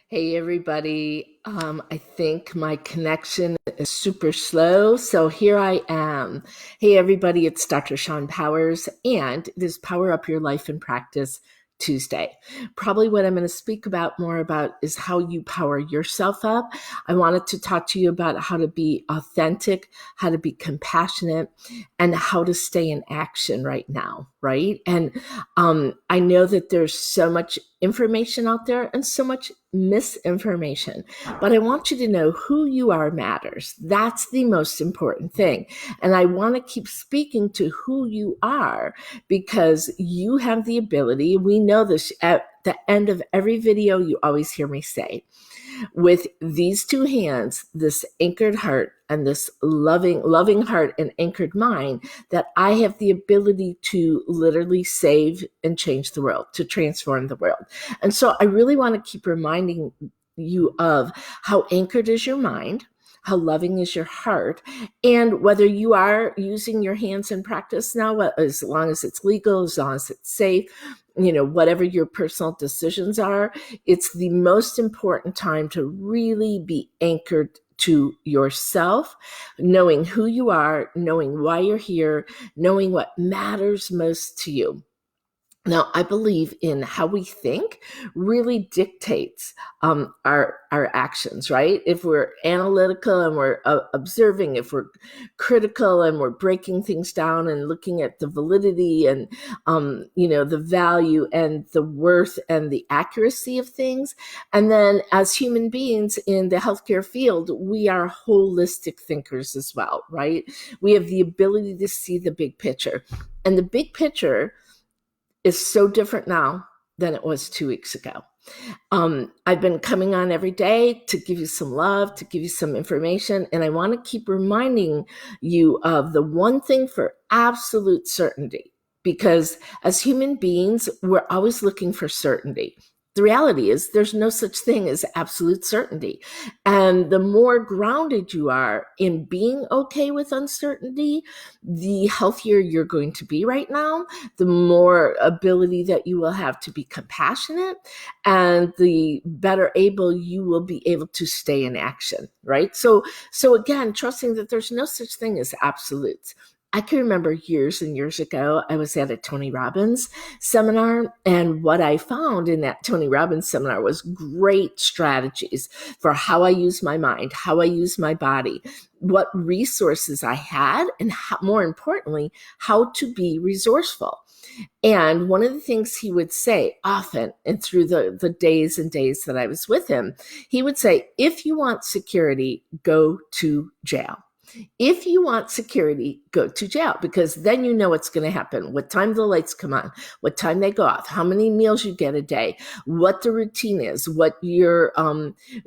Hey everybody, I think my connection is super slow, so here I am. Hey everybody, it's Dr. Shawn Powers, and it is Power Up Your Life in Practice Tuesday. Probably what I'm going to speak more about is how you power yourself up. I wanted to talk to you about how to be authentic, how to be compassionate, and how to stay in action right now, right? And I know that there's so much information out there and so much misinformation, but I want you to know who you are matters. That's the most important thing. And I want to keep speaking to who you are because you have the ability. We know this at the end of every video, you always hear me say, with these two hands, this anchored heart and this loving heart and anchored mind, that I have the ability to literally save and change the world, to transform the world. And so I really want to keep reminding you of how anchored is your mind, how loving is your heart, and whether you are using your hands in practice now, as long as it's legal, as long as it's safe, whatever your personal decisions are, it's the most important time to really be anchored to yourself, knowing who you are, knowing why you're here, knowing what matters most to you. Now, I believe in how we think really dictates our actions, right? If we're analytical and we're observing, if we're critical and we're breaking things down and looking at the validity and, the value and the worth and the accuracy of things. And then as human beings in the healthcare field, we are holistic thinkers as well, right? We have the ability to see the big picture. And the big picture is so different now than it was 2 weeks ago. I've been coming on every day to give you some love, to give you some information, and I want to keep reminding you of the one thing for absolute certainty, because as human beings, we're always looking for certainty. The reality is there's no such thing as absolute certainty. And the more grounded you are in being okay with uncertainty, the healthier you're going to be right now, the more ability that you will have to be compassionate, and the better able you will be able to stay in action, right? So again, trusting that there's no such thing as absolutes. I can remember years and years ago, I was at a Tony Robbins seminar, and what I found in that Tony Robbins seminar was great strategies for how I use my mind, how I use my body, what resources I had, and more importantly, how to be resourceful. And one of the things he would say often, and through the days and days that I was with him, he would say, if you want security, go to jail. If you want security, go to jail, because then you know what's going to happen, what time the lights come on, what time they go off, how many meals you get a day, what the routine is, what you're,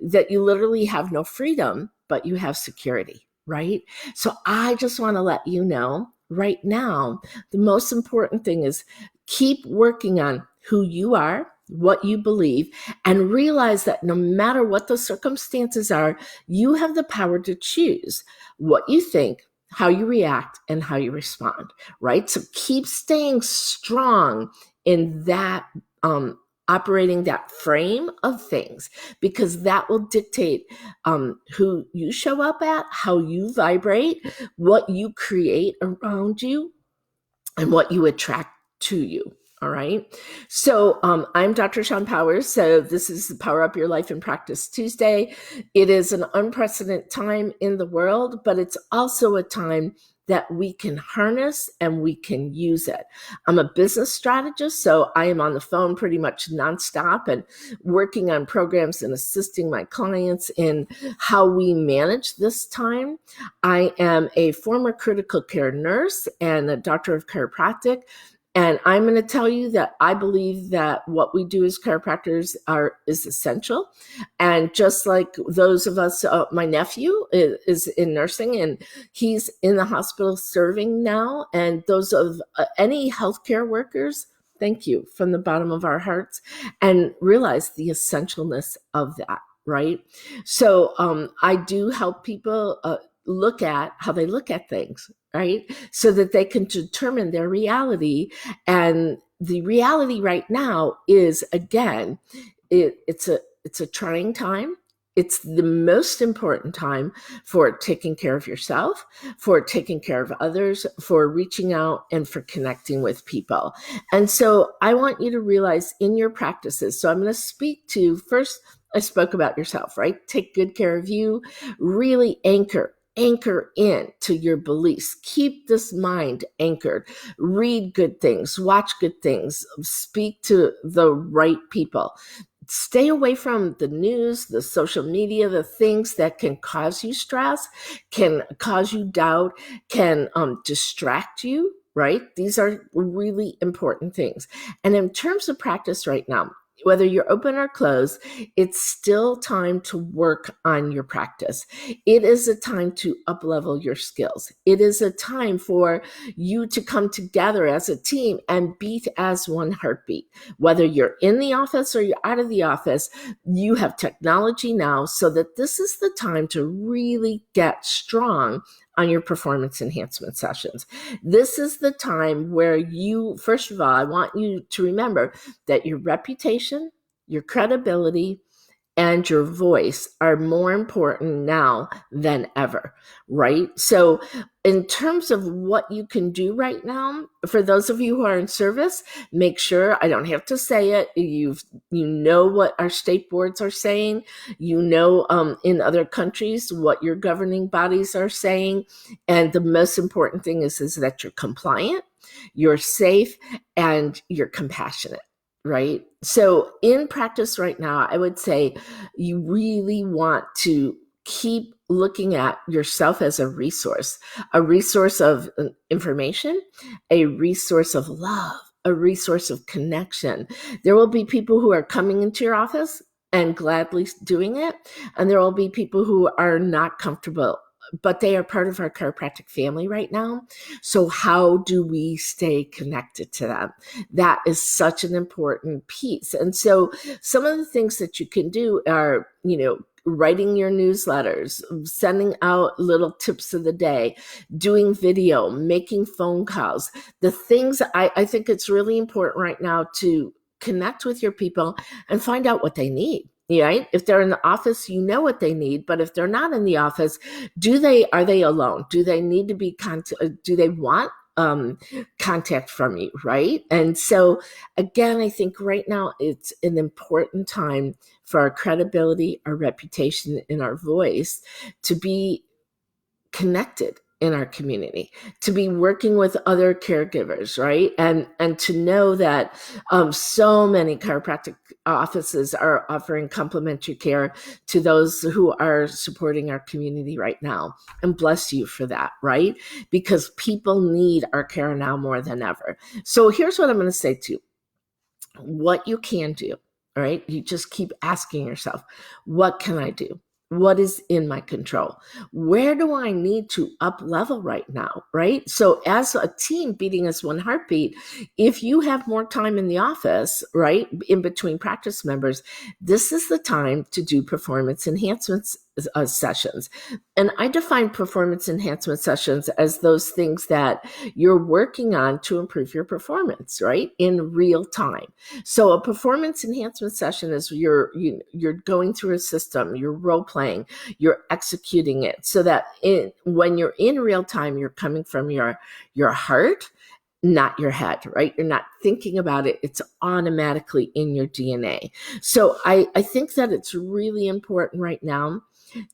that you literally have no freedom, but you have security, right? So I just want to let you know right now, the most important thing is keep working on who you are, what you believe, and realize that no matter what the circumstances are, you have the power to choose what you think, how you react, and how you respond, right? So keep staying strong in that, operating that frame of things, because that will dictate who you show up at, how you vibrate, what you create around you, and what you attract to you. All right. So I'm Dr. Shawn Powers. So this is Power Up Your Life in Practice Tuesday. It is an unprecedented time in the world, but it's also a time that we can harness and we can use it. I'm a business strategist, so I am on the phone pretty much nonstop and working on programs and assisting my clients in how we manage this time. I am a former critical care nurse and a doctor of chiropractic. And I'm going to tell you that I believe that what we do as chiropractors is essential. And just like those of us, my nephew is in nursing and he's in the hospital serving now. And those of any healthcare workers, thank you from the bottom of our hearts, and realize the essentialness of that, right? So I do help people look at how they look at things, right? So that they can determine their reality. And the reality right now is, again, it's It's a trying time. It's the most important time for taking care of yourself, for taking care of others, for reaching out, and for connecting with people. And so I want you to realize in your practices, so I'm going to speak to first, I spoke about yourself, right? Take good care of you, really anchor in to your beliefs. Keep this mind anchored. Read good things, watch good things, speak to the right people. Stay away from the news, the social media, the things that can cause you stress, can cause you doubt, can distract you, right? These are really important things. And in terms of practice right now, whether you're open or closed, it's still time to work on your practice. It is a time to up-level your skills. It is a time for you to come together as a team and beat as one heartbeat. Whether you're in the office or you're out of the office, you have technology now so that this is the time to really get strong on your performance enhancement sessions. This is the time where you, first of all, I want you to remember that your reputation, your credibility, and your voice are more important now than ever, right? So in terms of what you can do right now, for those of you who are in service, make sure, I don't have to say it, you know what our state boards are saying, you know in other countries what your governing bodies are saying, and the most important thing is that you're compliant, you're safe, and you're compassionate. Right? So in practice right now, I would say you really want to keep looking at yourself as a resource of information, a resource of love, a resource of connection. There will be people who are coming into your office and gladly doing it, and there will be people who are not comfortable, but they are part of our chiropractic family right now. So how do we stay connected to them? That is such an important piece. And so some of the things that you can do are, writing your newsletters, sending out little tips of the day, doing video, making phone calls. The things I think it's really important right now to connect with your people and find out what they need. Right? If they're in the office, you know what they need. But if they're not in the office, are they alone? Do they need to be do they want contact from you? Right? And so again, I think right now it's an important time for our credibility, our reputation, and our voice to be connected in our community, to be working with other caregivers, right? And to know that so many chiropractic offices are offering complimentary care to those who are supporting our community right now. And bless you for that, right? Because people need our care now more than ever. So here's what I'm going to say to you. What you can do, all right? You just keep asking yourself, what can I do? What is in my control? Where do I need to up level right now, right? So as a team beating as one heartbeat, if you have more time in the office, right, in between practice members, this is the time to do performance enhancements sessions. And I define performance enhancement sessions as those things that you're working on to improve your performance, right, in real time. So a performance enhancement session is you're going through a system, you're role playing, you're executing it so that when you're in real time, you're coming from your heart, not your head, right? You're not thinking about it. It's automatically in your DNA. So I think that it's really important right now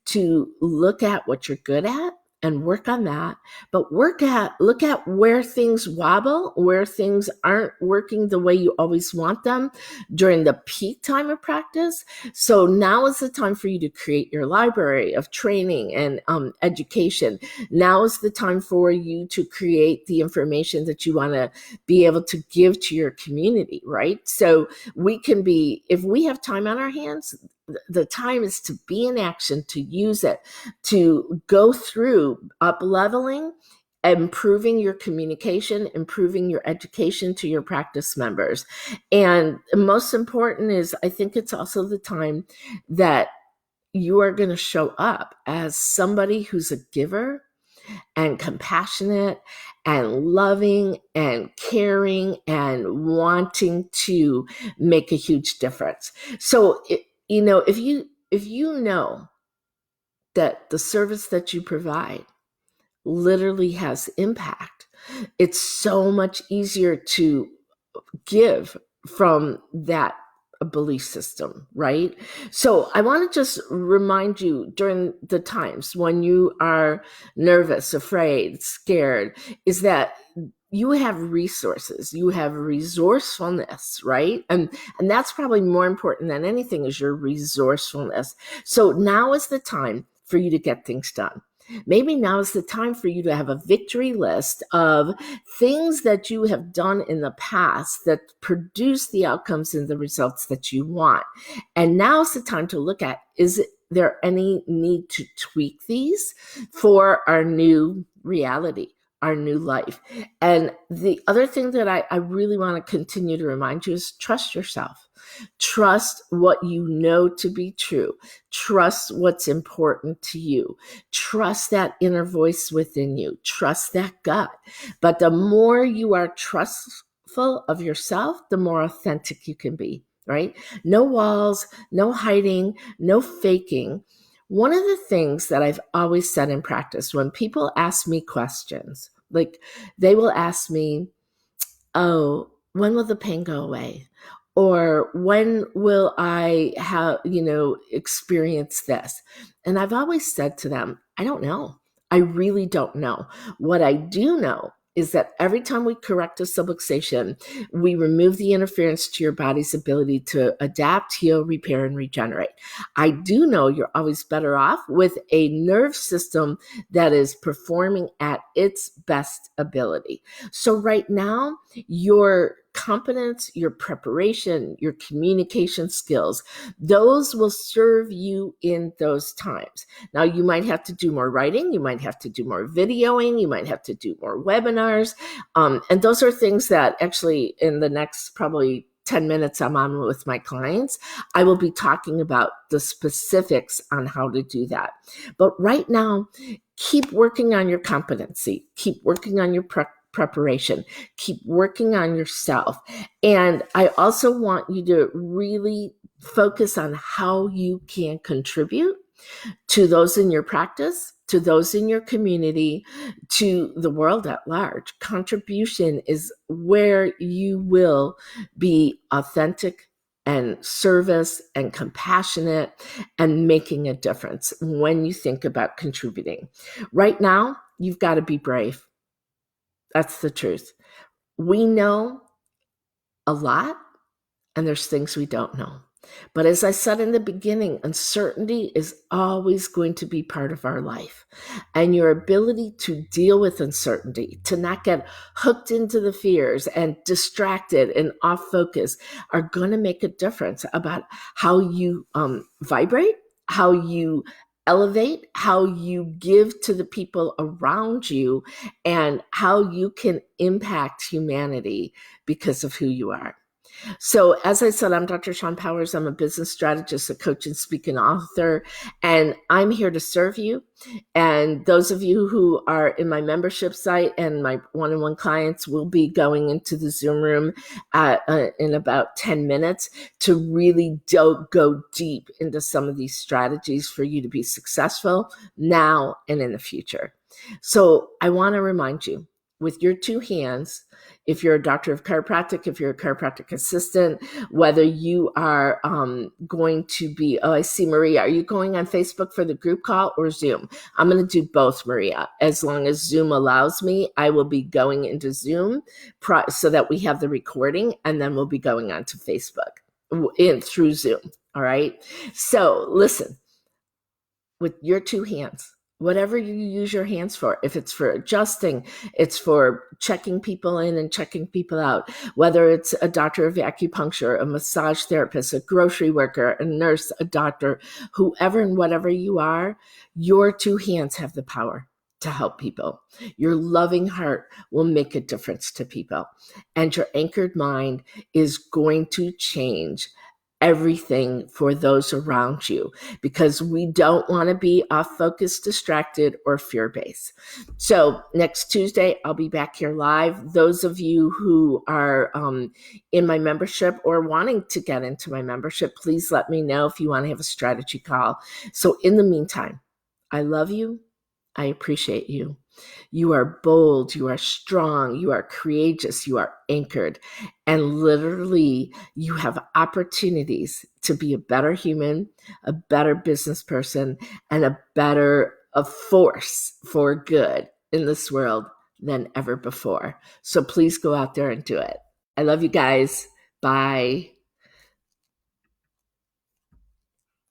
to look at what you're good at and work on that, but look at where things wobble, where things aren't working the way you always want them during the peak time of practice. So now is the time for you to create your library of training and education. Now is the time for you to create the information that you want to be able to give to your community, right? So if we have time on our hands, the time is to be in action, to use it, to go through up leveling, improving your communication, improving your education to your practice members. And most important is, I think it's also the time that you are going to show up as somebody who's a giver and compassionate and loving and caring and wanting to make a huge difference. So if you know that the service that you provide literally has impact, it's so much easier to give from that belief system, right? So I want to just remind you during the times when you are nervous, afraid, scared, is that you have resources, you have resourcefulness, right? And that's probably more important than anything, is your resourcefulness. So now is the time for you to get things done. Maybe now is the time for you to have a victory list of things that you have done in the past that produce the outcomes and the results that you want. And now is the time to look at, is there any need to tweak these for our new reality, our new life? And the other thing that I really want to continue to remind you is trust yourself. Trust what you know to be true. Trust what's important to you. Trust that inner voice within you. Trust that gut. But the more you are trustful of yourself, the more authentic you can be, right? No walls, no hiding, no faking. One of the things that I've always said in practice, when people ask me questions, like they will ask me, oh, when will the pain go away? Or when will I have, experience this? And I've always said to them, I don't know. I really don't know. What I do know is that every time we correct a subluxation, we remove the interference to your body's ability to adapt, heal, repair, and regenerate. I do know you're always better off with a nerve system that is performing at its best ability. So right now, your competence, your preparation, your communication skills, those will serve you in those times. Now, you might have to do more writing, you might have to do more videoing, you might have to do more webinars. And those are things that actually in the next probably 10 minutes I'm on with my clients, I will be talking about the specifics on how to do that. But right now, keep working on your competency, keep working on your preparation, keep working on yourself. And I also want you to really focus on how you can contribute to those in your practice, to those in your community, to the world at large. Contribution is where you will be authentic and service and compassionate and making a difference when you think about contributing. Right now, you've got to be brave. That's the truth. We know a lot, and there's things we don't know. But as I said in the beginning, uncertainty is always going to be part of our life. And your ability to deal with uncertainty, to not get hooked into the fears and distracted and off focus, are going to make a difference about how you vibrate, how you elevate, how you give to the people around you, and how you can impact humanity because of who you are. So as I said, I'm Dr. Shawn Powers. I'm a business strategist, a coach and speaking author, and I'm here to serve you. And those of you who are in my membership site and my one-on-one clients will be going into the Zoom room in about 10 minutes to really go deep into some of these strategies for you to be successful now and in the future. So I want to remind you, with your two hands, if you're a doctor of chiropractic, if you're a chiropractic assistant, whether you are going to be, I see Maria, are you going on Facebook for the group call or Zoom? I'm going to do both, Maria. As long as Zoom allows me, I will be going into Zoom so that we have the recording, and then we'll be going on to Facebook through Zoom. All right. So listen, with your two hands, whatever you use your hands for, if it's for adjusting, it's for checking people in and checking people out, whether it's a doctor of acupuncture, a massage therapist, a grocery worker, a nurse, a doctor, whoever and whatever you are, your two hands have the power to help people. Your loving heart will make a difference to people. And your anchored mind is going to change everything for those around you, because we don't want to be off focus, distracted, or fear based. So next Tuesday, I'll be back here live. Those of you who are in my membership or wanting to get into my membership, please let me know if you want to have a strategy call. So in the meantime, I love you. I appreciate you. You are bold, you are strong, you are courageous, you are anchored, and literally you have opportunities to be a better human, a better business person, and a force for good in this world than ever before. So please go out there and do it. I love you guys. Bye.